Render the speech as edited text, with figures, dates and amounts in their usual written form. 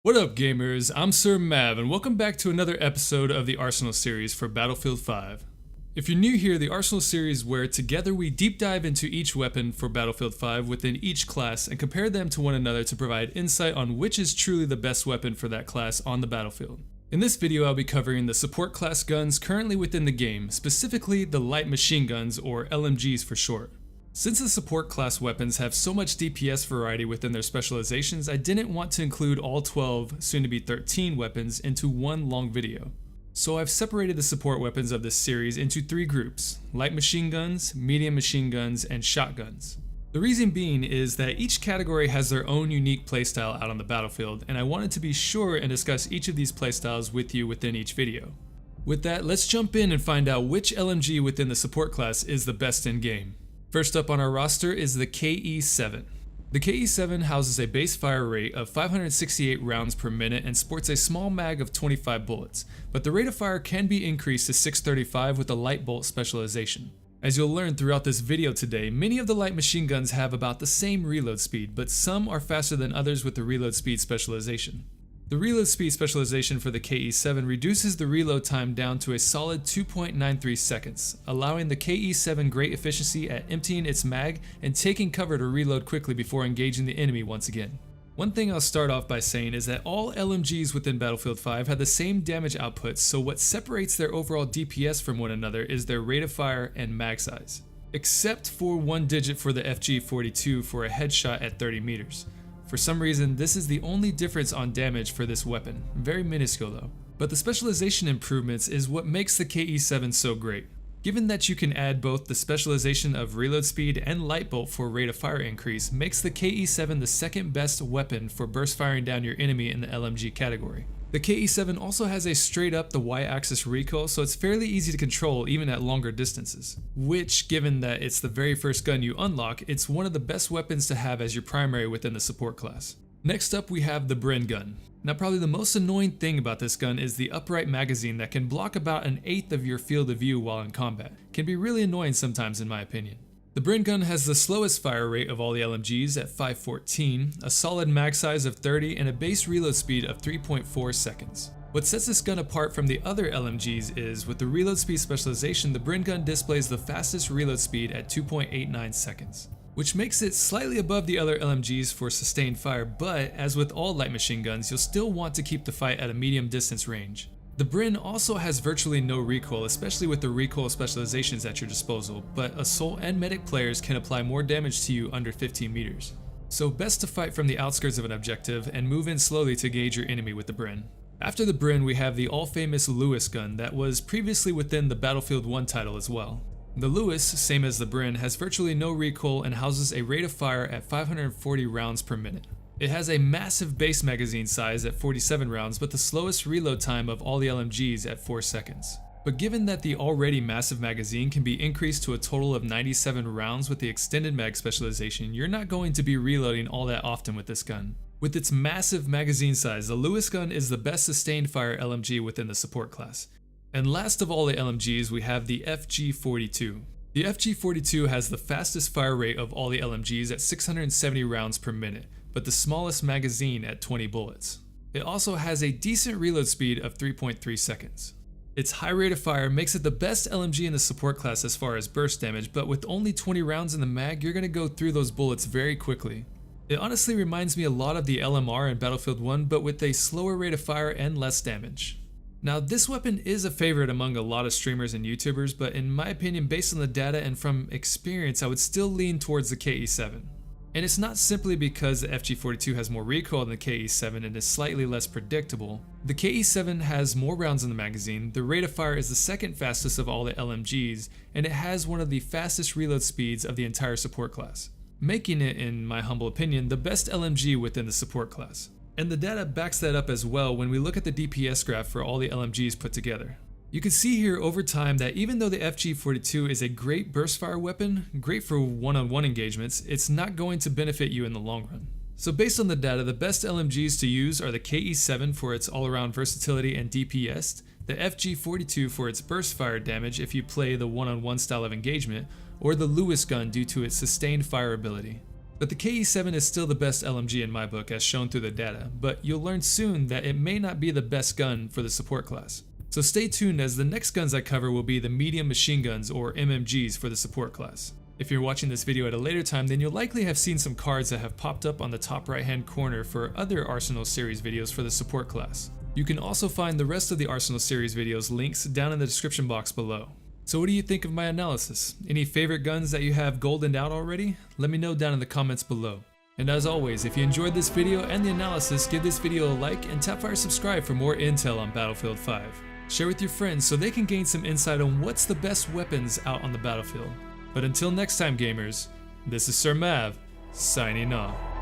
What up, gamers? I'm Sir Mav, and welcome back to another episode of the Arsenal series for Battlefield 5. If you're new here, the Arsenal series where together we deep dive into each weapon for Battlefield 5 within each class and compare them to one another to provide insight on which is truly the best weapon for that class on the battlefield. In this video, I'll be covering the support class guns currently within the game, specifically the light machine guns, or LMGs for short. Since the support class weapons have so much DPS variety within their specializations, I didn't want to include all 12, soon to be 13 weapons into one long video. So I've separated the support weapons of this series into three groups: light machine guns, medium machine guns, and shotguns. The reason being is that each category has their own unique playstyle out on the battlefield, and I wanted to be sure and discuss each of these playstyles with you within each video. With that, let's jump in and find out which LMG within the support class is the best in game. First up on our roster is the KE7. The KE7 houses a base fire rate of 568 rounds per minute and sports a small mag of 25 bullets, but the rate of fire can be increased to 635 with a light bolt specialization. As you'll learn throughout this video today, many of the light machine guns have about the same reload speed, but some are faster than others with the reload speed specialization. The reload speed specialization for the KE7 reduces the reload time down to a solid 2.93 seconds, allowing the KE7 great efficiency at emptying its mag and taking cover to reload quickly before engaging the enemy once again. One thing I'll start off by saying is that all LMGs within Battlefield 5 have the same damage outputs, so what separates their overall DPS from one another is their rate of fire and mag size. Except for one digit for the FG42 for a headshot at 30 meters. For some reason, this is the only difference on damage for this weapon, very minuscule though. But the specialization improvements is what makes the KE7 so great. Given that you can add both the specialization of reload speed and light bolt for rate of fire increase, makes the KE7 the second best weapon for burst firing down your enemy in the LMG category. The KE7 also has a straight up the Y-axis recoil, so it's fairly easy to control even at longer distances. Which, given that it's the very first gun you unlock, it's one of the best weapons to have as your primary within the support class. Next up we have the Bren gun. Now probably the most annoying thing about this gun is the upright magazine that can block about an eighth of your field of view while in combat. Can be really annoying sometimes in my opinion. The Bren gun has the slowest fire rate of all the LMGs at 514, a solid mag size of 30, and a base reload speed of 3.4 seconds. What sets this gun apart from the other LMGs is, with the reload speed specialization, the Bren gun displays the fastest reload speed at 2.89 seconds, which makes it slightly above the other LMGs for sustained fire, but as with all light machine guns, you'll still want to keep the fight at a medium distance range. The Bren also has virtually no recoil, especially with the recoil specializations at your disposal, but assault and medic players can apply more damage to you under 15 meters. So best to fight from the outskirts of an objective and move in slowly to gauge your enemy with the Bren. After the Bren, we have the all-famous Lewis gun that was previously within the Battlefield 1 title as well. The Lewis, same as the Bren, has virtually no recoil and houses a rate of fire at 540 rounds per minute. It has a massive base magazine size at 47 rounds, but the slowest reload time of all the LMGs at 4 seconds. But given that the already massive magazine can be increased to a total of 97 rounds with the extended mag specialization, you're not going to be reloading all that often with this gun. With its massive magazine size, the Lewis gun is the best sustained fire LMG within the support class. And last of all the LMGs, we have the FG42. The FG42 has the fastest fire rate of all the LMGs at 670 rounds per minute, but the smallest magazine at 20 bullets. It also has a decent reload speed of 3.3 seconds. Its high rate of fire makes it the best LMG in the support class as far as burst damage, but with only 20 rounds in the mag, you're going to go through those bullets very quickly. It honestly reminds me a lot of the LMR in Battlefield 1, but with a slower rate of fire and less damage. Now this weapon is a favorite among a lot of streamers and YouTubers, but in my opinion, based on the data and from experience, I would still lean towards the KE7. And it's not simply because the FG42 has more recoil than the KE7 and is slightly less predictable. The KE7 has more rounds in the magazine, the rate of fire is the second fastest of all the LMGs, and it has one of the fastest reload speeds of the entire support class, making it, in my humble opinion, the best LMG within the support class. And the data backs that up as well when we look at the DPS graph for all the LMGs put together. You can see here over time that even though the FG42 is a great burst fire weapon, great for one-on-one engagements, it's not going to benefit you in the long run. So based on the data, the best LMGs to use are the KE7 for its all-around versatility and DPS, the FG42 for its burst fire damage if you play the one-on-one style of engagement, or the Lewis gun due to its sustained fire ability. But the KE7 is still the best LMG in my book as shown through the data, but you'll learn soon that it may not be the best gun for the support class. So stay tuned, as the next guns I cover will be the medium machine guns or MMGs for the support class. If you're watching this video at a later time, then you'll likely have seen some cards that have popped up on the top right hand corner for other Arsenal series videos for the support class. You can also find the rest of the Arsenal series videos links down in the description box below. So what do you think of my analysis? Any favorite guns that you have goldened out already? Let me know down in the comments below. And as always, if you enjoyed this video and the analysis, give this video a like and tap fire subscribe for more intel on Battlefield 5. Share with your friends so they can gain some insight on what's the best weapons out on the battlefield. But until next time, gamers, this is Sir Mav, signing off.